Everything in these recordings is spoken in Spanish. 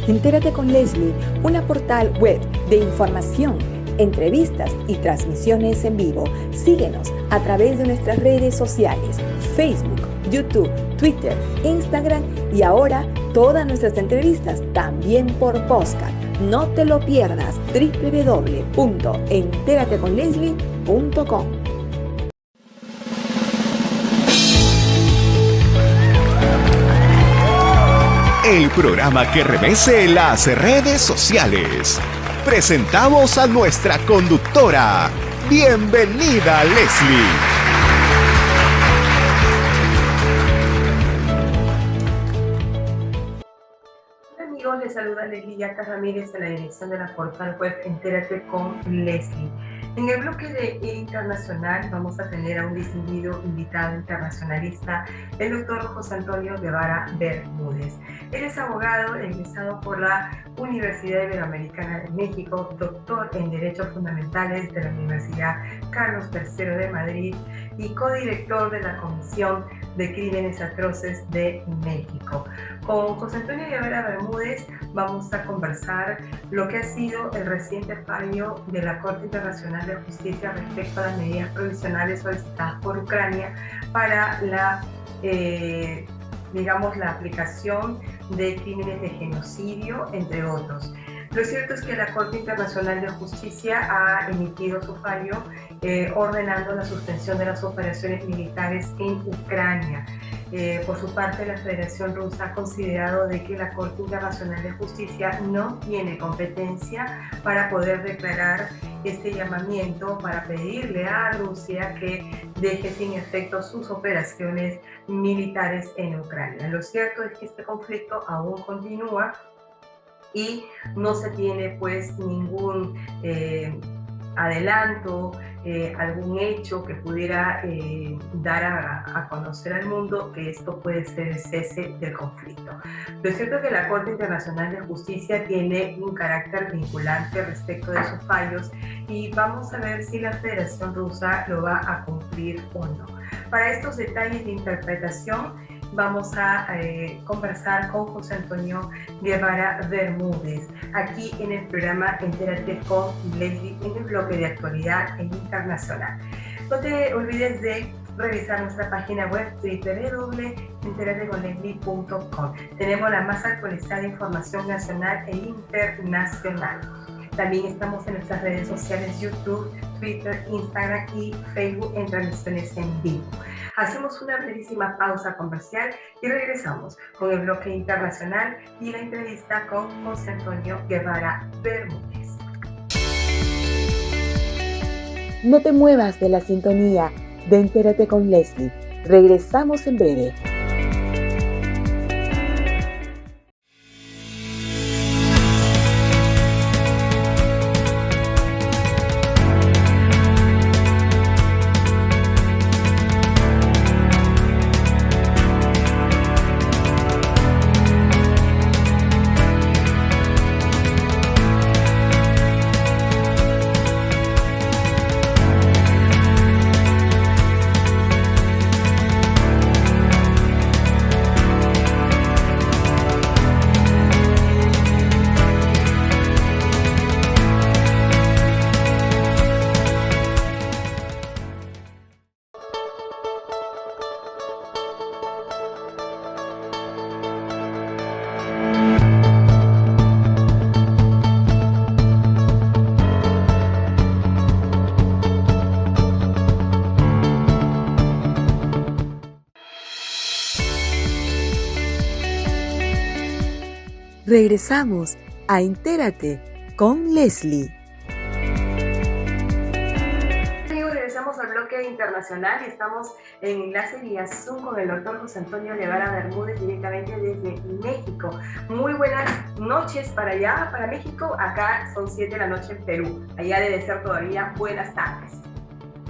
Entérate con Leslie, una portal web de información, entrevistas y transmisiones en vivo. Síguenos a través de nuestras redes sociales, Facebook, YouTube, Twitter, Instagram y ahora todas nuestras entrevistas también por podcast. No te lo pierdas, www.enterateconleslie.com. El programa que remece las redes sociales. Presentamos a nuestra conductora. Bienvenida, Leslie. Hola amigos, les saluda Leslie Yaca Ramírez de la dirección de la portal web Entérate con Leslie. En el bloque de internacional vamos a tener a un distinguido invitado internacionalista, el doctor José Antonio Guevara Bermúdez. Él es abogado egresado por la Universidad Iberoamericana de México, doctor en Derechos Fundamentales de la Universidad Carlos III de Madrid y codirector de la Comisión de Crímenes Atroces de México. Con José Antonio Guevara Bermúdez vamos a conversar lo que ha sido el reciente fallo de la Corte Internacional de Justicia respecto a las medidas provisionales solicitadas por Ucrania para la aplicación de crímenes de genocidio, entre otros. Lo cierto es que la Corte Internacional de Justicia ha emitido su fallo ordenando la suspensión de las operaciones militares en Ucrania. Por su parte, la Federación Rusa ha considerado de que la Corte Internacional de Justicia no tiene competencia para poder declarar este llamamiento para pedirle a Rusia que deje sin efecto sus operaciones militares en Ucrania. Lo cierto es que este conflicto aún continúa y no se tiene pues ningún adelanto, algún hecho que pudiera dar a conocer al mundo que esto puede ser el cese del conflicto. Lo cierto es que la Corte Internacional de Justicia tiene un carácter vinculante respecto de sus fallos y vamos a ver si la Federación Rusa lo va a cumplir o no. Para estos detalles de interpretación vamos a conversar con José Antonio Guevara Bermúdez, aquí en el programa Entérate con Leslie, en el bloque de actualidad e internacional. No te olvides de revisar nuestra página web www.enterateconleslie.com. Tenemos la más actualizada información nacional e internacional. También estamos en nuestras redes sociales YouTube, Twitter, Instagram y Facebook en transmisiones en vivo. Hacemos una brevísima pausa comercial y regresamos con el bloque internacional y la entrevista con José Antonio Guevara Bermúdez. No te muevas de la sintonía de Entérate con Leslie. Regresamos en breve. Regresamos a Entérate con Leslie. Regresamos al bloque internacional y estamos en enlace vía Zoom con el doctor José Antonio Guevara Bermúdez directamente desde México. Muy buenas noches para allá, para México. Acá son 7 de la noche en Perú. Allá debe ser todavía buenas tardes.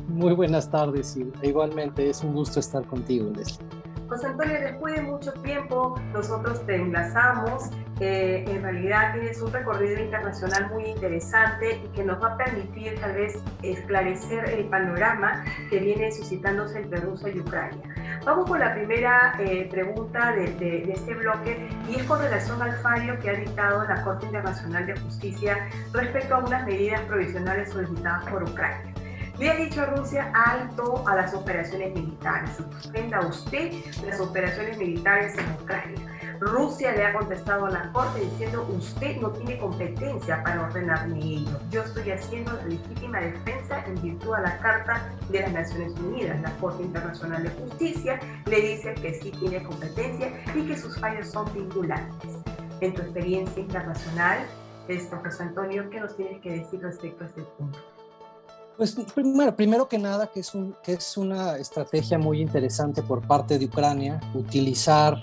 Muy buenas tardes y igualmente es un gusto estar contigo, Leslie. José Antonio, después de mucho tiempo nosotros te enlazamos, en realidad tienes un recorrido internacional muy interesante y que nos va a permitir tal vez esclarecer el panorama que viene suscitándose entre Rusia y Ucrania. Vamos con la primera pregunta de este bloque, y es con relación al fallo que ha dictado la Corte Internacional de Justicia respecto a unas medidas provisionales solicitadas por Ucrania. Le ha dicho a Rusia alto a las operaciones militares, suspenda usted las operaciones militares en Ucrania. Rusia le ha contestado a la Corte diciendo: usted no tiene competencia para ordenarme ello. Yo estoy haciendo la legítima defensa en virtud a la Carta de las Naciones Unidas. La Corte Internacional de Justicia le dice que sí tiene competencia y que sus fallos son vinculantes. En tu experiencia internacional, José Antonio, ¿qué nos tienes que decir respecto a este punto? Pues primero que nada, que es una estrategia muy interesante por parte de Ucrania, utilizar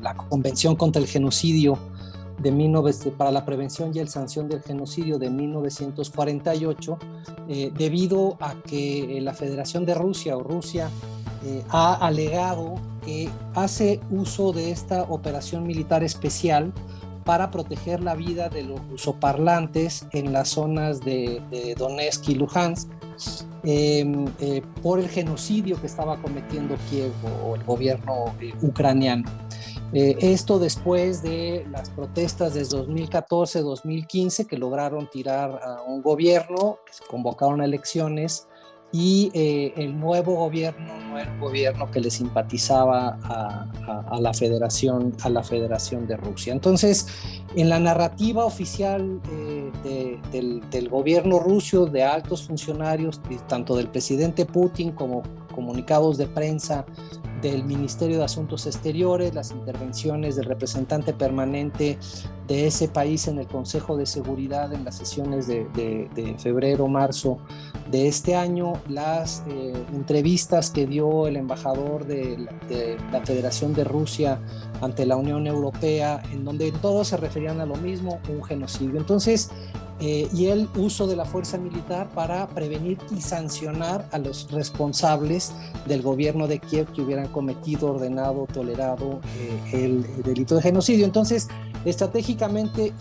la Convención contra el Genocidio para la prevención y el sanción del genocidio de 1948, debido a que la Federación de Rusia ha alegado que hace uso de esta operación militar especial para proteger la vida de los rusoparlantes en las zonas de Donetsk y Luhansk por el genocidio que estaba cometiendo Kiev o el gobierno ucraniano. Esto después de las protestas de 2014-2015 que lograron tirar a un gobierno, se convocaron elecciones y el nuevo gobierno no era el gobierno que le simpatizaba a la Federación de Rusia. Entonces, en la narrativa oficial del gobierno ruso, de altos funcionarios, tanto del presidente Putin como comunicados de prensa del Ministerio de Asuntos Exteriores, las intervenciones del representante permanente de ese país en el Consejo de Seguridad en las sesiones de febrero, marzo de este año, las entrevistas que dio el embajador de la Federación de Rusia ante la Unión Europea, en donde todos se referían a lo mismo, un genocidio. Entonces, y el uso de la fuerza militar para prevenir y sancionar a los responsables del gobierno de Kiev que hubieran cometido, ordenado, tolerado el delito de genocidio. Entonces, estratégicamente,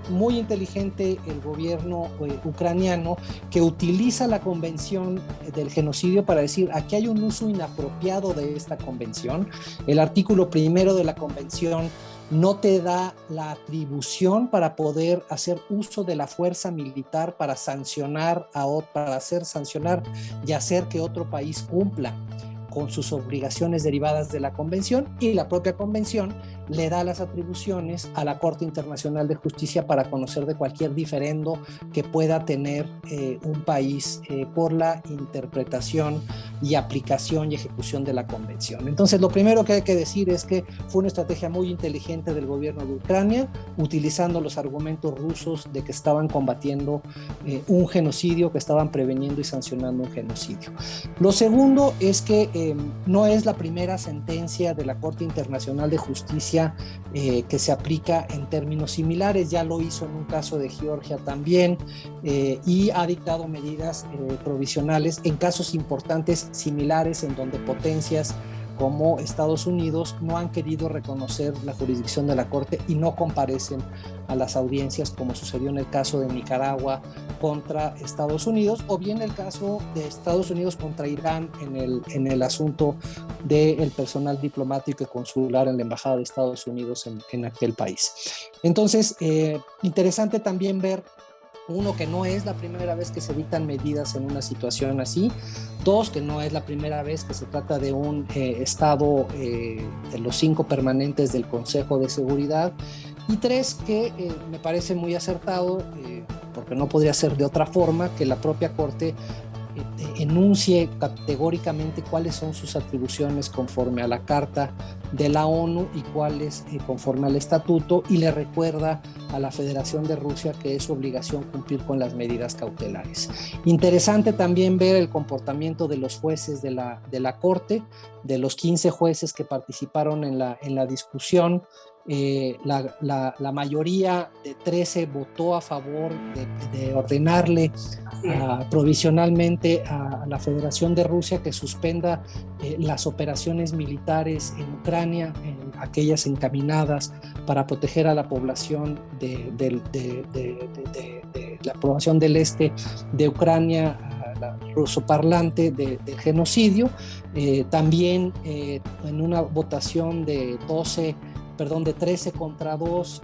muy inteligente el gobierno ucraniano, que utiliza la convención del genocidio para decir: aquí hay un uso inapropiado de esta convención. El artículo primero de la convención no te da la atribución para poder hacer uso de la fuerza militar para sancionar para hacer sancionar y hacer que otro país cumpla con sus obligaciones derivadas de la convención, y la propia convención le da las atribuciones a la Corte Internacional de Justicia para conocer de cualquier diferendo que pueda tener un país por la interpretación y aplicación y ejecución de la convención. Entonces, lo primero que hay que decir es que fue una estrategia muy inteligente del gobierno de Ucrania, utilizando los argumentos rusos de que estaban combatiendo un genocidio, que estaban preveniendo y sancionando un genocidio. Lo segundo es que no es la primera sentencia de la Corte Internacional de Justicia que se aplica en términos similares. Ya lo hizo en un caso de Georgia también, y ha dictado medidas provisionales en casos importantes similares, en donde potencias como Estados Unidos no han querido reconocer la jurisdicción de la Corte y no comparecen a las audiencias, como sucedió en el caso de Nicaragua contra Estados Unidos, o bien el caso de Estados Unidos contra Irán en el asunto del personal diplomático y consular en la Embajada de Estados Unidos en aquel país. Entonces, interesante también ver, uno, que no es la primera vez que se dictan medidas en una situación así. Dos, que no es la primera vez que se trata de un estado de los 5 permanentes del Consejo de Seguridad. Y tres, que me parece muy acertado, porque no podría ser de otra forma, que la propia Corte enuncie categóricamente cuáles son sus atribuciones conforme a la Carta de la ONU y cuáles conforme al Estatuto, y le recuerda a la Federación de Rusia que es su obligación cumplir con las medidas cautelares. Interesante también ver el comportamiento de los jueces de la Corte, de los 15 jueces que participaron en la discusión. La mayoría de 13 votó a favor de ordenarle provisionalmente a la Federación de Rusia que suspenda las operaciones militares en Ucrania, aquellas encaminadas para proteger a la población de la población del este de Ucrania, rusoparlante del genocidio. También en una votación de 13 contra 2,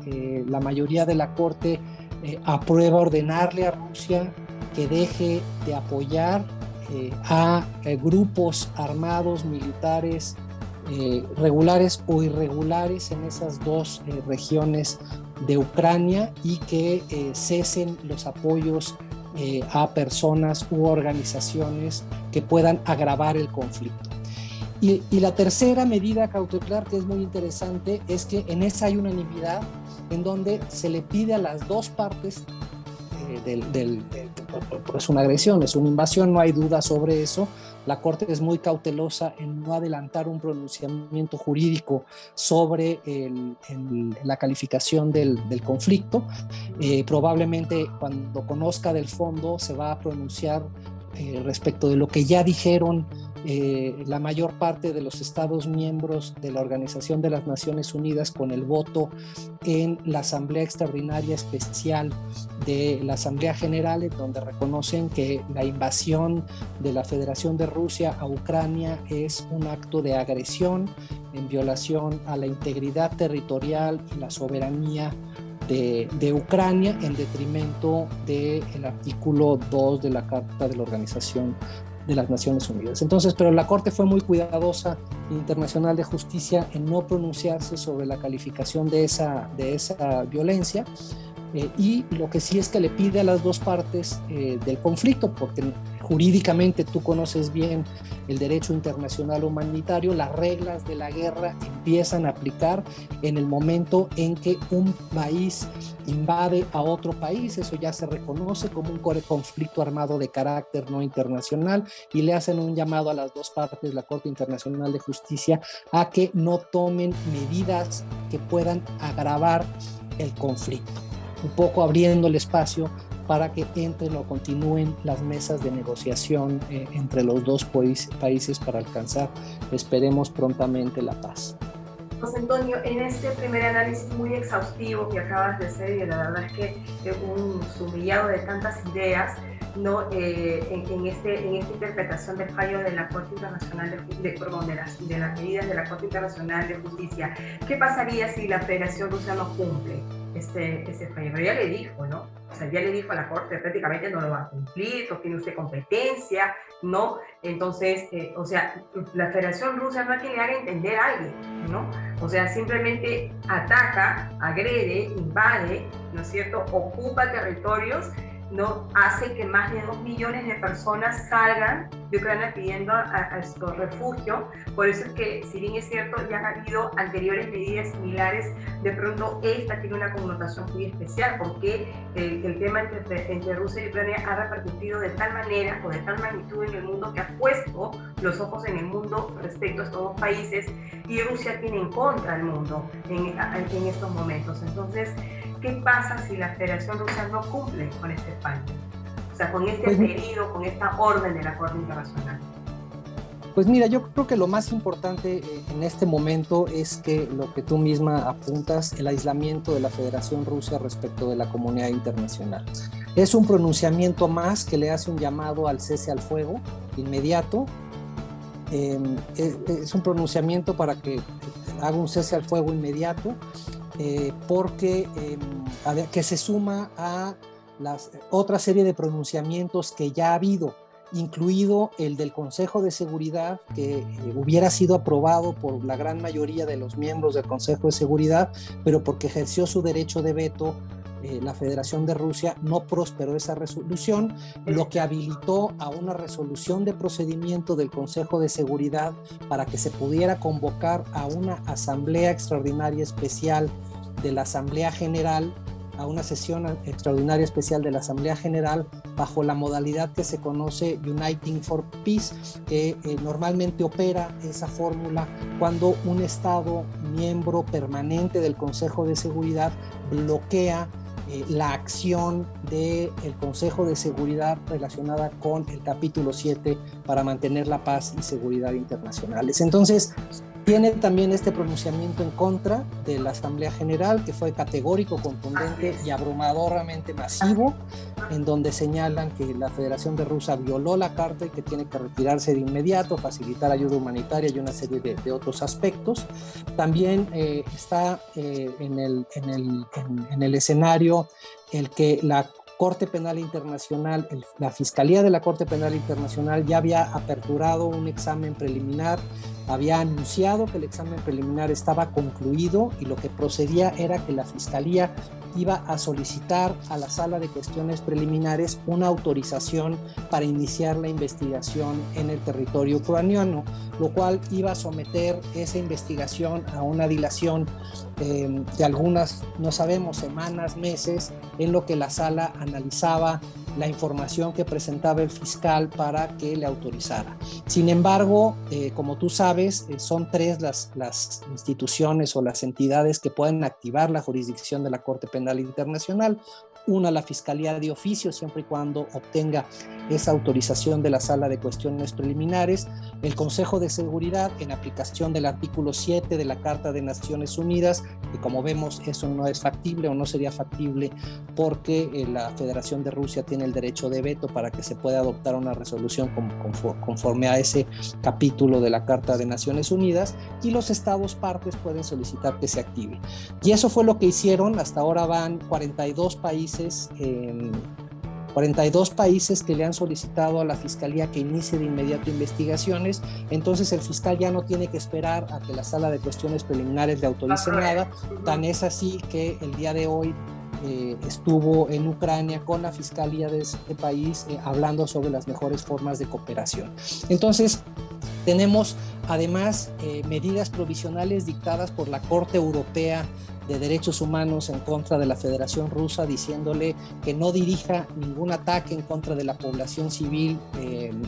la mayoría de la Corte aprueba ordenarle a Rusia que deje de apoyar a grupos armados militares regulares o irregulares en esas dos regiones de Ucrania y que cesen los apoyos a personas u organizaciones que puedan agravar el conflicto. Y la tercera medida cautelar, que es muy interesante, es que en esa hay unanimidad en donde se le pide a las dos partes es una agresión, es una invasión, no hay duda sobre eso. La Corte es muy cautelosa en no adelantar un pronunciamiento jurídico sobre la calificación del conflicto. Probablemente cuando conozca del fondo se va a pronunciar respecto de lo que ya dijeron la mayor parte de los Estados miembros de la Organización de las Naciones Unidas con el voto en la Asamblea Extraordinaria Especial de la Asamblea General, en donde reconocen que la invasión de la Federación de Rusia a Ucrania es un acto de agresión en violación a la integridad territorial y la soberanía de Ucrania, en detrimento del artículo 2 de la Carta de la Organización de las Naciones Unidas. Entonces, pero la Corte fue muy cuidadosa, Internacional de Justicia, en no pronunciarse sobre la calificación de esa violencia, y lo que sí es que le pide a las dos partes del conflicto, porque jurídicamente tú conoces bien el derecho internacional humanitario, las reglas de la guerra empiezan a aplicar en el momento en que un país invade a otro país. Eso ya se reconoce como un conflicto armado de carácter no internacional, y le hacen un llamado a las dos partes, la Corte Internacional de Justicia, a que no tomen medidas que puedan agravar el conflicto, un poco abriendo el espacio para que entren o continúen las mesas de negociación entre los dos países para alcanzar, esperemos, prontamente la paz. José Antonio, en este primer análisis muy exhaustivo que acabas de hacer, y la verdad es que un sumillado de tantas ideas, ¿no? en esta interpretación del fallo de la Corte Internacional de las medidas de la Corte Internacional de Justicia, ¿qué pasaría si la Federación Rusa no cumple este fallo? Pero ya le dijo, ¿no? O sea, ya le dijo a la Corte, prácticamente no lo va a cumplir, no tiene usted competencia, ¿no? Entonces, o sea, la Federación Rusa no hay que le haga entender a alguien, ¿no? O sea, simplemente ataca, agrede, invade, ¿no es cierto? Ocupa territorios, ¿no? Hace que más de 2 millones de personas salgan de Ucrania pidiendo a refugio. Por eso es que, si bien es cierto, ya han habido anteriores medidas similares, de pronto esta tiene una connotación muy especial, porque el tema entre Rusia y Ucrania ha repercutido de tal manera o de tal magnitud en el mundo, que ha puesto los ojos en el mundo respecto a estos dos países, y Rusia tiene en contra al mundo en estos momentos. Entonces, ¿qué pasa si la Federación Rusa no cumple con este fallo? O sea, con este pedido, con esta orden de la Corte Internacional. Pues mira, yo creo que lo más importante en este momento es que lo que tú misma apuntas, el aislamiento de la Federación Rusa respecto de la comunidad internacional. Es un pronunciamiento más que le hace un llamado al cese al fuego inmediato. Es un pronunciamiento para que haga un cese al fuego inmediato, porque que se suma a otra serie de pronunciamientos que ya ha habido, incluido el del Consejo de Seguridad, que hubiera sido aprobado por la gran mayoría de los miembros del Consejo de Seguridad, pero porque ejerció su derecho de veto la Federación de Rusia, no prosperó esa resolución, lo que habilitó a una resolución de procedimiento del Consejo de Seguridad para que se pudiera convocar a una Asamblea Extraordinaria Especial de la Asamblea General, a una sesión extraordinaria especial de la Asamblea General, bajo la modalidad que se conoce Uniting for Peace, que normalmente opera esa fórmula cuando un Estado miembro permanente del Consejo de Seguridad bloquea la acción del Consejo de Seguridad relacionada con el capítulo 7 para mantener la paz y seguridad internacionales. Entonces, Tiene también este pronunciamiento en contra de la Asamblea General, que fue categórico, contundente y abrumadoramente masivo, en donde señalan que la Federación de Rusia violó la carta y que tiene que retirarse de inmediato, facilitar ayuda humanitaria y una serie de otros aspectos. También está en el escenario el que la Corte Penal Internacional, la Fiscalía de la Corte Penal Internacional ya había aperturado un examen preliminar, había anunciado que el examen preliminar estaba concluido y lo que procedía era que la Fiscalía iba a solicitar a la Sala de Cuestiones Preliminares una autorización para iniciar la investigación en el territorio ucraniano, lo cual iba a someter esa investigación a una dilación de algunas, no sabemos, semanas, meses, en lo que la sala analizaba la información que presentaba el fiscal para que le autorizara. Sin embargo, como tú sabes, son tres las instituciones o las entidades que pueden activar la jurisdicción de la Corte Penal Internacional. Una, la Fiscalía de Oficio, siempre y cuando obtenga esa autorización de la Sala de Cuestiones Preliminares. El Consejo de Seguridad, en aplicación del artículo 7 de la Carta de Naciones Unidas, que como vemos eso no es factible o no sería factible porque la Federación de Rusia tiene el derecho de veto para que se pueda adoptar una resolución conforme a ese capítulo de la Carta de Naciones Unidas, y los estados partes pueden solicitar que se active. Y eso fue lo que hicieron. Hasta ahora van 42 países que le han solicitado a la Fiscalía que inicie de inmediato investigaciones. Entonces el fiscal ya no tiene que esperar a que la Sala de Cuestiones Preliminares le autorice nada. Tan es así que el día de hoy estuvo en Ucrania con la Fiscalía de este país hablando sobre las mejores formas de cooperación. Entonces tenemos además medidas provisionales dictadas por la Corte Europea de Derechos Humanos en contra de la Federación Rusa, diciéndole que no dirija ningún ataque en contra de la población civil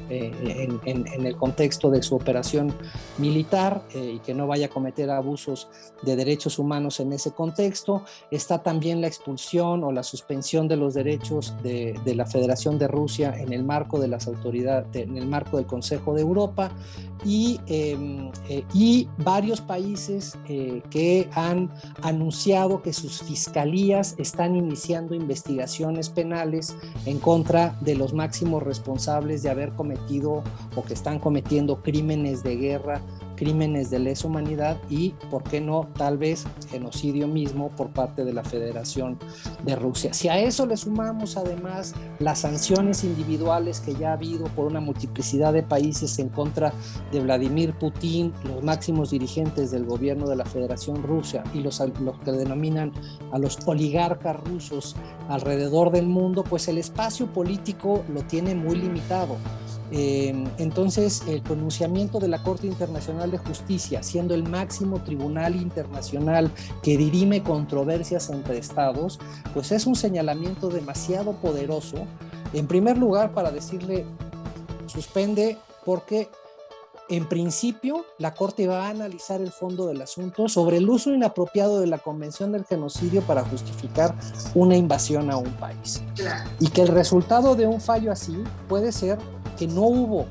en el contexto de su operación militar y que no vaya a cometer abusos de derechos humanos en ese contexto. Está también la expulsión o la suspensión de los derechos de la Federación de Rusia en el marco de las autoridades, en el marco del Consejo de Europa, y varios países que han anunciado que sus fiscalías están iniciando investigaciones penales en contra de los máximos responsables de haber cometido o que están cometiendo crímenes de guerra, crímenes de lesa humanidad y, ¿por qué no?, tal vez genocidio mismo por parte de la Federación de Rusia. Si a eso le sumamos además las sanciones individuales que ya ha habido por una multiplicidad de países en contra de Vladimir Putin, los máximos dirigentes del gobierno de la Federación Rusa y los que denominan a los oligarcas rusos alrededor del mundo, pues el espacio político lo tiene muy limitado. Entonces el pronunciamiento de la Corte Internacional de Justicia, siendo el máximo tribunal internacional que dirime controversias entre estados, pues es un señalamiento demasiado poderoso, en primer lugar para decirle suspende, porque en principio la Corte va a analizar el fondo del asunto sobre el uso inapropiado de la Convención del Genocidio para justificar una invasión a un país, y que el resultado de un fallo así puede ser que no hubo,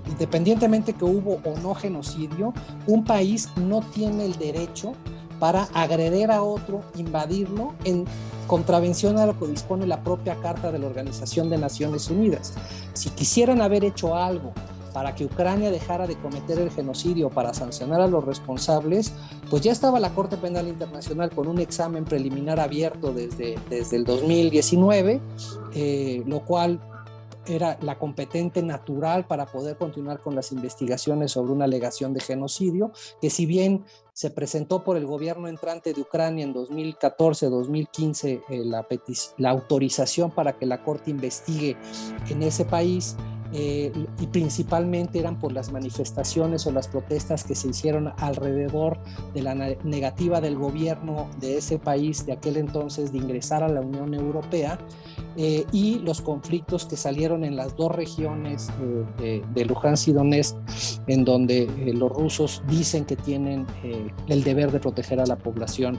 independientemente que hubo o no genocidio, un país no tiene el derecho para agredir a otro, invadirlo, en contravención a lo que dispone la propia Carta de la Organización de Naciones Unidas. Si quisieran haber hecho algo para que Ucrania dejara de cometer el genocidio, para sancionar a los responsables, pues ya estaba la Corte Penal Internacional con un examen preliminar abierto desde el 2019, lo cual era la competente natural para poder continuar con las investigaciones sobre una alegación de genocidio, que si bien se presentó por el gobierno entrante de Ucrania en 2014-2015 la autorización para que la Corte investigue en ese país, y principalmente eran por las manifestaciones o las protestas que se hicieron alrededor de la negativa del gobierno de ese país de aquel entonces de ingresar a la Unión Europea, y los conflictos que salieron en las dos regiones de Luhansk y Donetsk, en donde los rusos dicen que tienen el deber de proteger a la población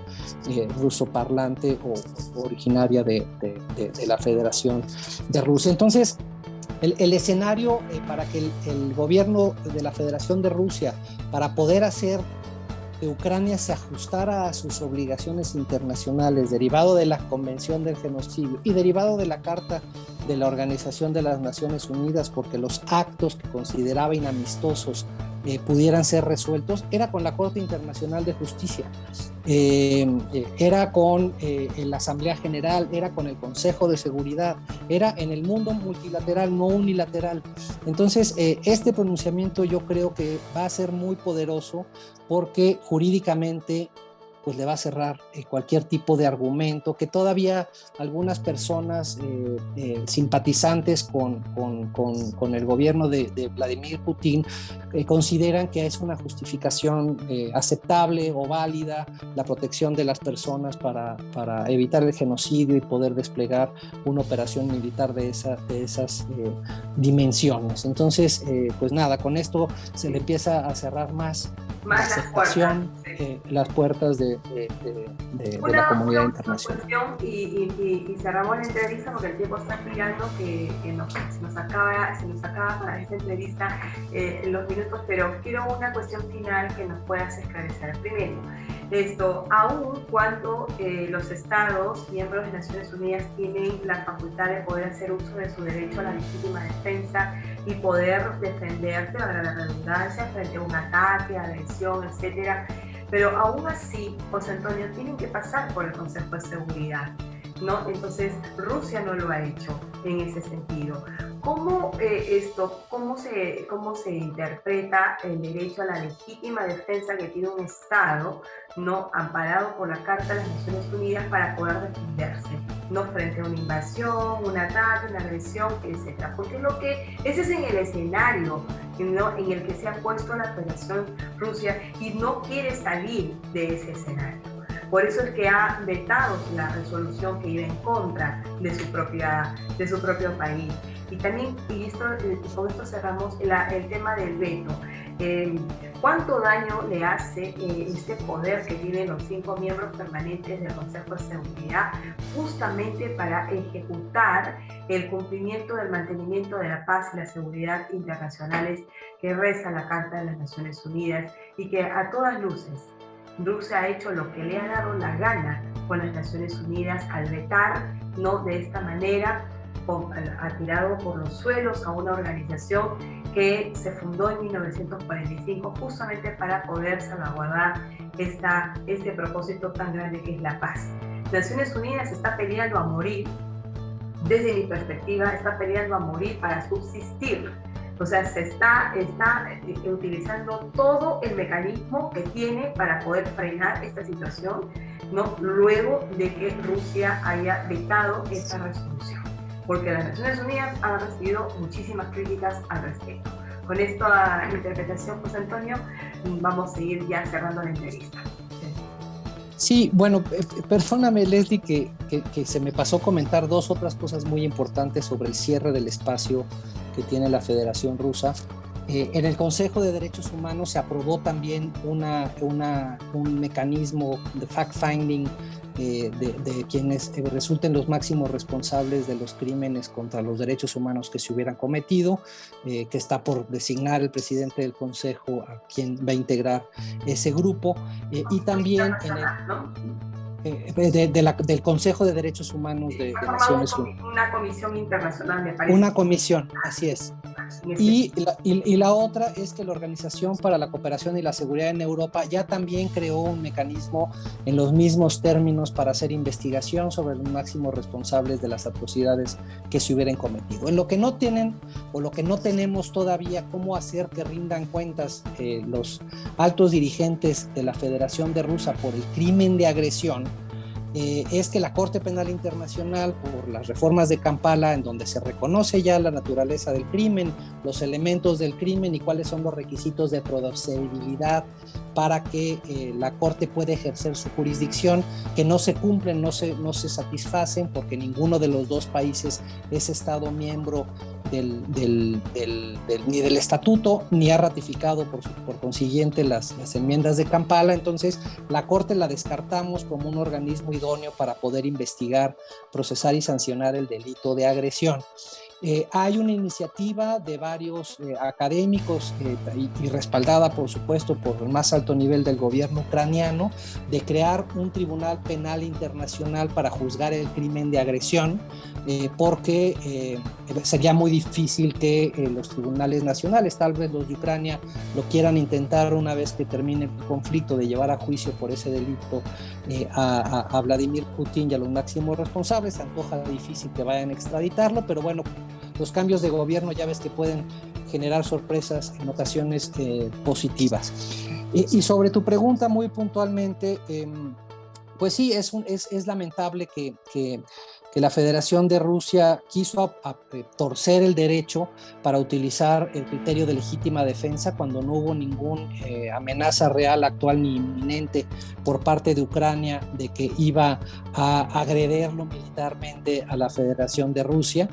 rusoparlante o originaria de la Federación de Rusia. Entonces, el escenario para que el gobierno de la Federación de Rusia, para poder hacer que Ucrania se ajustara a sus obligaciones internacionales, derivado de la Convención del Genocidio y derivado de la Carta de la Organización de las Naciones Unidas, porque los actos que consideraba inamistosos pudieran ser resueltos, era con la Corte Internacional de Justicia, era con la Asamblea General, era con el Consejo de Seguridad, era en el mundo multilateral, no unilateral. Entonces, este pronunciamiento yo creo que va a ser muy poderoso porque jurídicamente pues le va a cerrar cualquier tipo de argumento que todavía algunas personas simpatizantes con el gobierno de Vladimir Putin consideran que es una justificación aceptable o válida la protección de las personas para evitar el genocidio y poder desplegar una operación militar de esas dimensiones. Entonces, pues nada, con esto se le empieza a cerrar más la aceptación, las puertas de la comunidad internacional. Y cerramos la entrevista porque el tiempo está explicando que se nos acaba para esta entrevista los minutos, pero quiero una cuestión final que nos puedas esclarecer. Primero, aun cuando los estados, miembros de Naciones Unidas, tienen la facultad de poder hacer uso de su derecho a la legítima defensa y poder defenderse, para la redundancia, frente a un ataque, agresión, etcétera, pero aún así, José Antonio, tienen que pasar por el Consejo de Seguridad, ¿no? Entonces, Rusia no lo ha hecho en ese sentido. ¿Cómo se interpreta el derecho a la legítima defensa que tiene un Estado, ¿no?, amparado por la Carta de las Naciones Unidas para poder defenderse, ¿no?, frente a una invasión, un ataque, una agresión, etcétera? Porque ese es en el escenario, ¿no?, en el que se ha puesto la Federación Rusia y no quiere salir de ese escenario. Por eso es que ha vetado la resolución que iba en contra de su propio país. Y también, con esto cerramos el tema del veto. ¿Cuánto daño le hace este poder que tienen los 5 miembros permanentes del Consejo de Seguridad justamente para ejecutar el cumplimiento del mantenimiento de la paz y la seguridad internacionales que reza la Carta de las Naciones Unidas y que a todas luces Rusia ha hecho lo que le ha dado la gana con las Naciones Unidas al vetar, ¿no?, de esta manera, ha tirado por los suelos a una organización que se fundó en 1945 justamente para poder salvaguardar este propósito tan grande que es la paz. Naciones Unidas está peleando a morir, desde mi perspectiva, está peleando a morir para subsistir. O sea, se está utilizando todo el mecanismo que tiene para poder frenar esta situación, ¿no?, luego de que Rusia haya vetado esta resolución. Porque las Naciones Unidas han recibido muchísimas críticas al respecto. Con esta interpretación, José Antonio, vamos a seguir ya cerrando la entrevista. Sí, bueno, perdóname, Leslie, que se me pasó comentar 2 otras cosas muy importantes sobre el cierre del espacio que tiene la Federación Rusa. En el Consejo de Derechos Humanos se aprobó también un mecanismo de fact-finding de quienes resulten los máximos responsables de los crímenes contra los derechos humanos que se hubieran cometido, que está por designar el presidente del Consejo a quien va a integrar ese grupo, y también del Consejo de Derechos Humanos de Naciones Unidas. Una comisión internacional, me parece. Una comisión, así es. Y la otra es que la Organización para la Cooperación y la Seguridad en Europa ya también creó un mecanismo en los mismos términos para hacer investigación sobre los máximos responsables de las atrocidades que se hubieran cometido. En lo que no tienen o lo que no tenemos todavía cómo hacer que rindan cuentas los altos dirigentes de la Federación de Rusia por el crimen de agresión, es que la Corte Penal Internacional, por las reformas de Kampala, en donde se reconoce ya la naturaleza del crimen, los elementos del crimen y cuáles son los requisitos de procedibilidad para que la Corte pueda ejercer su jurisdicción, que no se cumplen, no se satisfacen, porque ninguno de los 2 países es Estado miembro ni del estatuto, ni ha ratificado por consiguiente las enmiendas de Kampala. Entonces la Corte la descartamos como un organismo idóneo para poder investigar, procesar y sancionar el delito de agresión. Hay una iniciativa de varios académicos y respaldada, por supuesto, por el más alto nivel del gobierno ucraniano, de crear un tribunal penal internacional para juzgar el crimen de agresión, porque sería muy difícil que los tribunales nacionales, tal vez los de Ucrania, lo quieran intentar una vez que termine el conflicto, de llevar a juicio por ese delito a Vladimir Putin y a los máximos responsables. Se antoja difícil que vayan a extraditarlo, pero bueno, los cambios de gobierno ya ves que pueden generar sorpresas en ocasiones positivas. Y sobre tu pregunta muy puntualmente, pues sí, es lamentable que la Federación de Rusia quiso torcer el derecho para utilizar el criterio de legítima defensa cuando no hubo ninguna amenaza real, actual ni inminente por parte de Ucrania de que iba a agredirlo militarmente a la Federación de Rusia,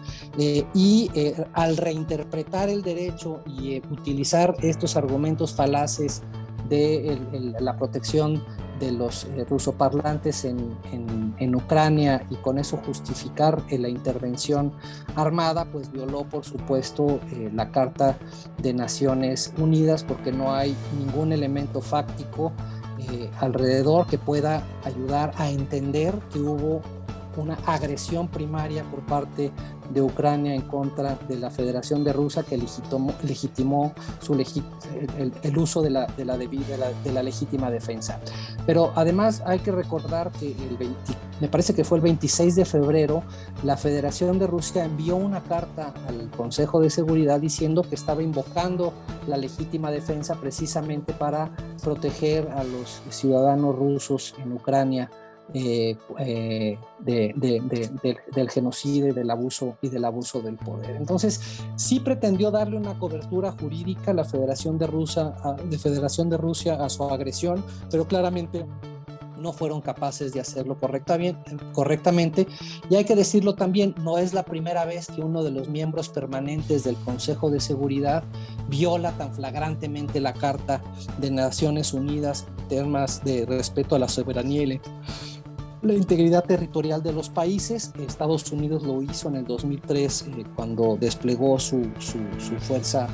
y al reinterpretar el derecho y utilizar estos argumentos falaces de la protección de los rusoparlantes en Ucrania, y con eso justificar la intervención armada, pues violó, por supuesto, la Carta de Naciones Unidas, porque no hay ningún elemento fáctico alrededor que pueda ayudar a entender que hubo una agresión primaria por parte de Ucrania en contra de la Federación de Rusia, que legitimó el uso de la legítima defensa. Pero además hay que recordar que me parece que fue el 26 de febrero, la Federación de Rusia envió una carta al Consejo de Seguridad diciendo que estaba invocando la legítima defensa precisamente para proteger a los ciudadanos rusos en Ucrania del genocidio y del abuso del poder. Entonces, sí pretendió darle una cobertura jurídica a la Federación de Rusia a su agresión, pero claramente no fueron capaces de hacerlo correctamente. Y hay que decirlo también, no es la primera vez que uno de los miembros permanentes del Consejo de Seguridad viola tan flagrantemente la Carta de Naciones Unidas en temas de respeto a la soberanía y la integridad territorial de los países. Estados Unidos lo hizo en el 2003 cuando desplegó su fuerza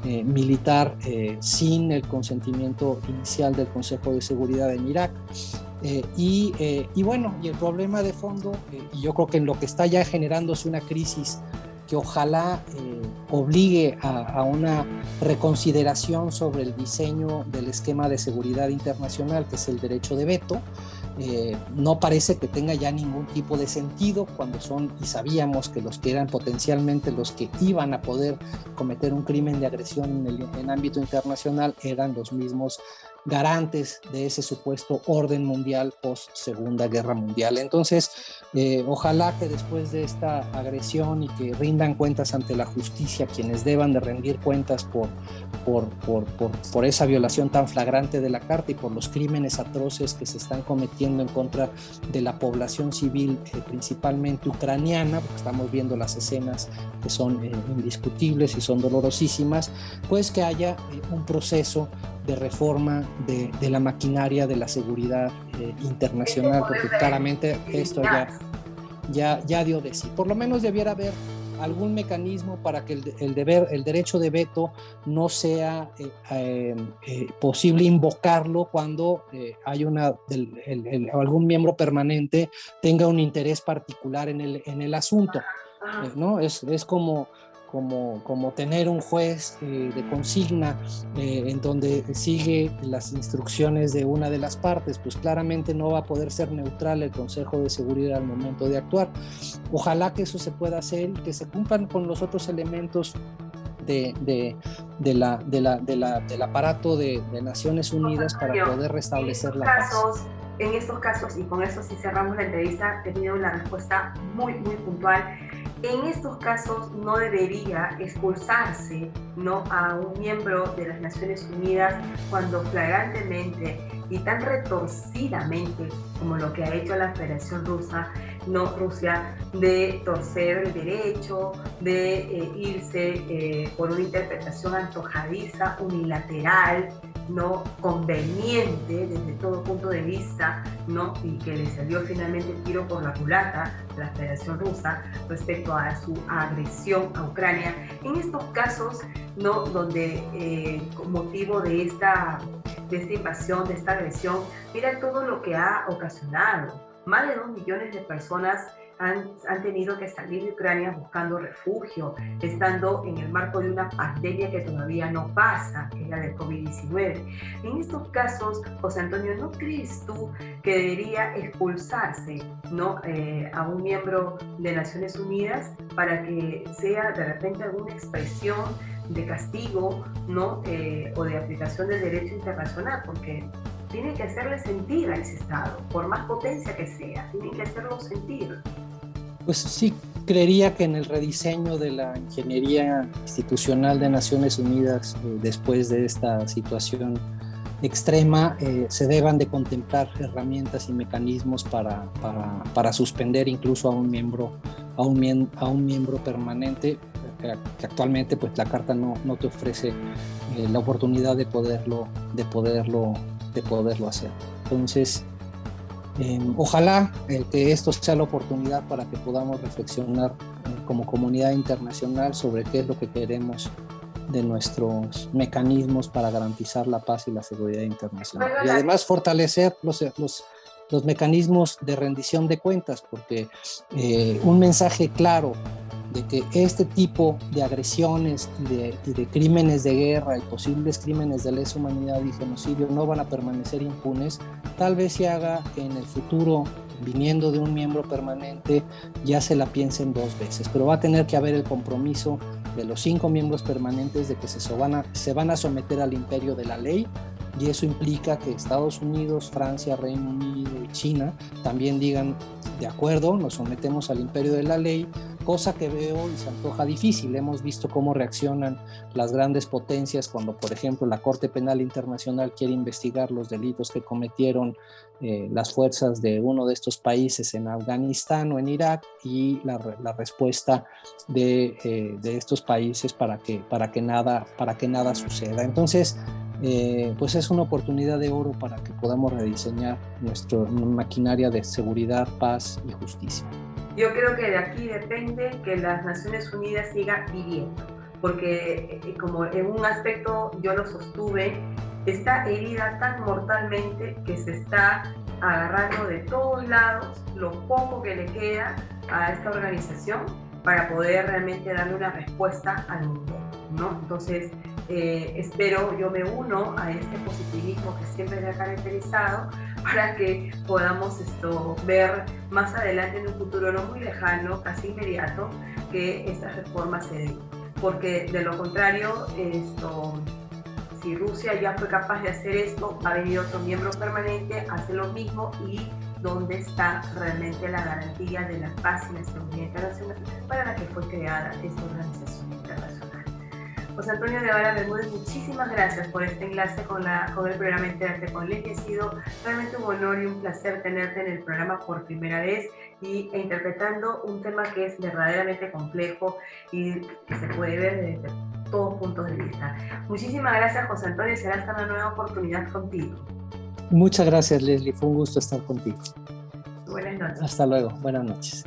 militar sin el consentimiento inicial del Consejo de Seguridad en Irak. Y bueno, y el problema de fondo, y yo creo que en lo que está ya generándose una crisis que ojalá obligue a una reconsideración sobre el diseño del esquema de seguridad internacional, que es el derecho de veto. No parece que tenga ya ningún tipo de sentido cuando y sabíamos que los que eran potencialmente los que iban a poder cometer un crimen de agresión en ámbito internacional eran los mismos garantes de ese supuesto orden mundial post Segunda Guerra Mundial. Entonces, ojalá que después de esta agresión y que rindan cuentas ante la justicia quienes deban de rendir cuentas por esa violación tan flagrante de la Carta y por los crímenes atroces que se están cometiendo en contra de la población civil, principalmente ucraniana, porque estamos viendo las escenas que son indiscutibles y son dolorosísimas, pues que haya un proceso de reforma de la maquinaria de la seguridad internacional, porque claramente esto ya dio de sí. Por lo menos debiera haber algún mecanismo para que el derecho de veto no sea posible invocarlo cuando hay algún miembro permanente tenga un interés particular en el asunto, ¿no? Es como tener un juez de consigna en donde sigue las instrucciones de una de las partes, pues claramente no va a poder ser neutral el Consejo de Seguridad al momento de actuar. Ojalá que eso se pueda hacer y que se cumplan con los otros elementos del aparato de Naciones Unidas para poder restablecer la paz. En estos casos, y con eso sí cerramos la entrevista, he tenido una respuesta muy, muy puntual. En estos casos no debería expulsarse, ¿no?, a un miembro de las Naciones Unidas cuando flagrantemente y tan retorcidamente como lo que ha hecho la Federación Rusia, de torcer el derecho, de irse por una interpretación antojadiza, unilateral, no conveniente desde todo punto de vista, ¿no? Y que le salió finalmente el tiro por la culata a la Federación Rusa respecto a su agresión a Ucrania. En estos casos, ¿no? Donde con motivo de esta invasión, de esta agresión, mira todo lo que ha ocasionado. Más de 2 millones de personas han tenido que salir de Ucrania buscando refugio, estando en el marco de una pandemia que todavía no pasa, que es la del COVID-19. En estos casos, José Antonio, ¿no crees tú que debería expulsarse, ¿no? A un miembro de Naciones Unidas para que sea de repente alguna expresión de castigo, ¿no? O de aplicación del derecho internacional? Porque tiene que hacerle sentir a ese Estado, por más potencia que sea, tienen que hacerlo sentir. Pues sí, creería que en el rediseño de la ingeniería institucional de Naciones Unidas, después de esta situación extrema, se deban de contemplar herramientas y mecanismos para suspender incluso a un miembro permanente, que actualmente pues la Carta no te ofrece la oportunidad de poderlo hacer. Entonces, ojalá que esto sea la oportunidad para que podamos reflexionar como comunidad internacional sobre qué es lo que queremos de nuestros mecanismos para garantizar la paz y la seguridad internacional. Y además fortalecer los mecanismos de rendición de cuentas, porque un mensaje claro de que este tipo de agresiones y de crímenes de guerra y posibles crímenes de lesa humanidad y genocidio no van a permanecer impunes, tal vez se haga que en el futuro, viniendo de un miembro permanente, ya se la piensen 2 veces, pero va a tener que haber el compromiso de los 5 miembros permanentes de que se van a someter al imperio de la ley, y eso implica que Estados Unidos, Francia, Reino Unido y China también digan: de acuerdo, nos sometemos al imperio de la ley, cosa que veo y se antoja difícil. Hemos visto cómo reaccionan las grandes potencias cuando, por ejemplo, la Corte Penal Internacional quiere investigar los delitos que cometieron las fuerzas de uno de estos países en Afganistán o en Irak, y la respuesta de estos países para que nada suceda. Entonces, pues es una oportunidad de oro para que podamos rediseñar nuestra maquinaria de seguridad, paz y justicia. Yo creo que de aquí depende que las Naciones Unidas sigan viviendo, porque como en un aspecto yo lo sostuve, está herida tan mortalmente que se está agarrando de todos lados lo poco que le queda a esta organización para poder realmente darle una respuesta al mundo, ¿no? Entonces, espero, yo me uno a este positivismo que siempre me ha caracterizado para que podamos ver más adelante en un futuro no muy lejano, casi inmediato, que estas reformas se den. Porque de lo contrario, si Rusia ya fue capaz de hacer esto, ha venido otro miembro permanente, hace lo mismo, y ¿dónde está realmente la garantía de la paz y la seguridad internacional para la que fue creada esta organización internacional? José Antonio de Vara Bermúdez, muchísimas gracias por este enlace con el programa Entérate con Leslie. Ha sido realmente un honor y un placer tenerte en el programa por primera vez e interpretando un tema que es verdaderamente complejo y que se puede ver desde todos puntos de vista. Muchísimas gracias, José Antonio, y será hasta una nueva oportunidad contigo. Muchas gracias, Leslie, fue un gusto estar contigo. Buenas noches. Hasta luego, buenas noches.